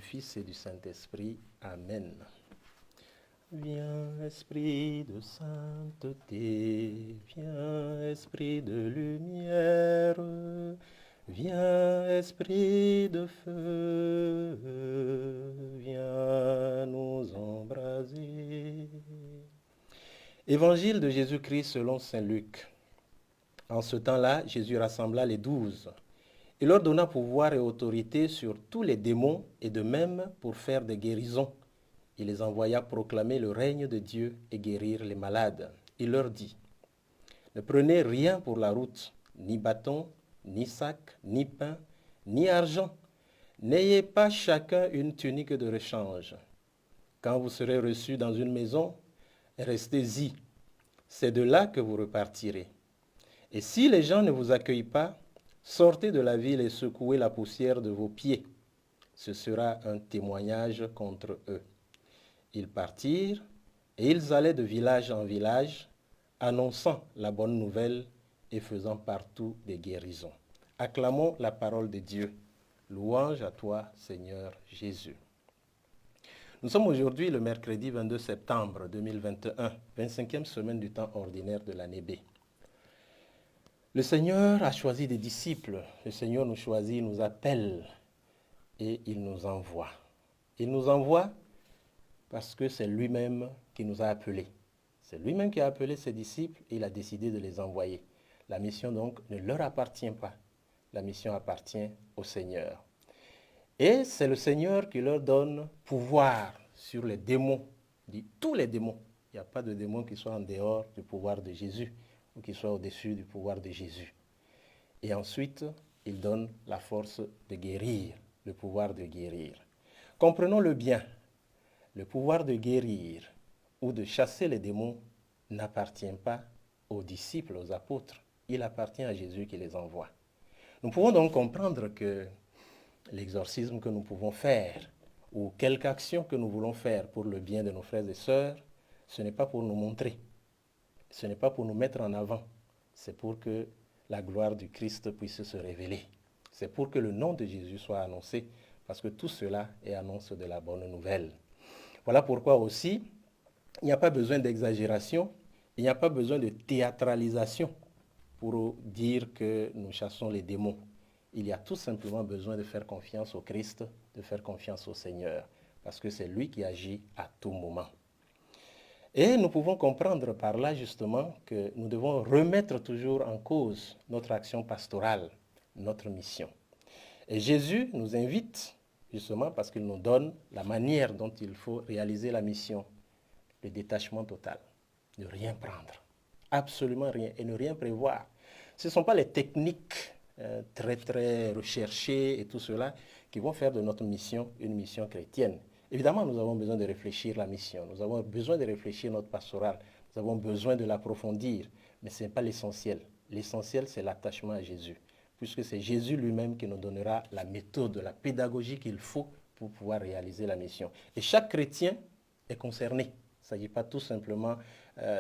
Fils et du Saint-Esprit. Amen. Viens, Esprit de sainteté, viens, Esprit de lumière, viens, Esprit de feu, viens nous embraser. Évangile de Jésus-Christ selon saint Luc. En ce temps-là, Jésus rassembla les 12. Il leur donna pouvoir et autorité sur tous les démons et de même pour faire des guérisons. Il les envoya proclamer le règne de Dieu et guérir les malades. Il leur dit, ne prenez rien pour la route, ni bâton, ni sac, ni pain, ni argent. N'ayez pas chacun une tunique de rechange. Quand vous serez reçus dans une maison, restez-y. C'est de là que vous repartirez. Et si les gens ne vous accueillent pas, sortez de la ville et secouez la poussière de vos pieds. Ce sera un témoignage contre eux. Ils partirent et ils allaient de village en village, annonçant la bonne nouvelle et faisant partout des guérisons. Acclamons la parole de Dieu. Louange à toi, Seigneur Jésus. Nous sommes aujourd'hui le mercredi 22 septembre 2021, 25e semaine du temps ordinaire de l'année B. Le Seigneur a choisi des disciples. Le Seigneur nous choisit, nous appelle et il nous envoie. Il nous envoie parce que c'est lui-même qui nous a appelés. C'est lui-même qui a appelé ses disciples et il a décidé de les envoyer. La mission donc ne leur appartient pas. La mission appartient au Seigneur. Et c'est le Seigneur qui leur donne pouvoir sur les démons, dit tous les démons. Il n'y a pas de démon qui soit en dehors du pouvoir de Jésus ou qui soit au-dessus du pouvoir de Jésus. Et ensuite, il donne la force de guérir, le pouvoir de guérir. Comprenons-le bien. Le pouvoir de guérir ou de chasser les démons n'appartient pas aux disciples, aux apôtres. Il appartient à Jésus qui les envoie. Nous pouvons donc comprendre que l'exorcisme que nous pouvons faire ou quelque action que nous voulons faire pour le bien de nos frères et sœurs, ce n'est pas pour nous montrer, ce n'est pas pour nous mettre en avant, c'est pour que la gloire du Christ puisse se révéler. C'est pour que le nom de Jésus soit annoncé, parce que tout cela est annonce de la bonne nouvelle. Voilà pourquoi aussi, il n'y a pas besoin d'exagération, il n'y a pas besoin de théâtralisation pour dire que nous chassons les démons. Il y a tout simplement besoin de faire confiance au Christ, de faire confiance au Seigneur, parce que c'est lui qui agit à tout moment. Et nous pouvons comprendre par là justement que nous devons remettre toujours en cause notre action pastorale, notre mission. Et Jésus nous invite justement parce qu'il nous donne la manière dont il faut réaliser la mission, le détachement total, ne rien prendre, absolument rien, et ne rien prévoir. Ce ne sont pas les techniques très recherchées et tout cela qui vont faire de notre mission une mission chrétienne. Évidemment, nous avons besoin de réfléchir la mission, nous avons besoin de réfléchir notre pastoral, nous avons besoin de l'approfondir, mais ce n'est pas l'essentiel. L'essentiel, c'est l'attachement à Jésus, puisque c'est Jésus lui-même qui nous donnera la méthode, la pédagogie qu'il faut pour pouvoir réaliser la mission. Et chaque chrétien est concerné. Il ne s'agit pas tout simplement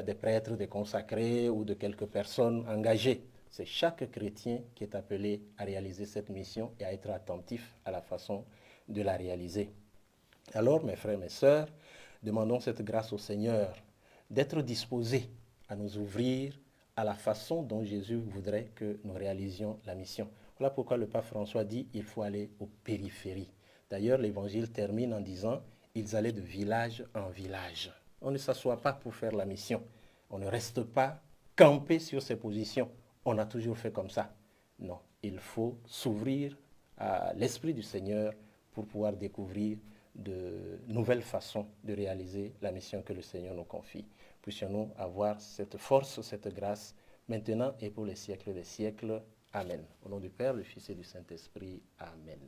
des prêtres, des consacrés ou de quelques personnes engagées. C'est chaque chrétien qui est appelé à réaliser cette mission et à être attentif à la façon de la réaliser. Alors, mes frères, mes sœurs, demandons cette grâce au Seigneur d'être disposés à nous ouvrir à la façon dont Jésus voudrait que nous réalisions la mission. Voilà pourquoi le pape François dit qu'il faut aller aux périphéries. D'ailleurs, l'évangile termine en disant « Ils allaient de village en village ». On ne s'assoit pas pour faire la mission. On ne reste pas campé sur ses positions. On a toujours fait comme ça. Non, il faut s'ouvrir à l'Esprit du Seigneur pour pouvoir découvrir de nouvelles façons de réaliser la mission que le Seigneur nous confie. Puissions-nous avoir cette force, cette grâce, maintenant et pour les siècles des siècles. Amen. Au nom du Père, du Fils et du Saint-Esprit. Amen.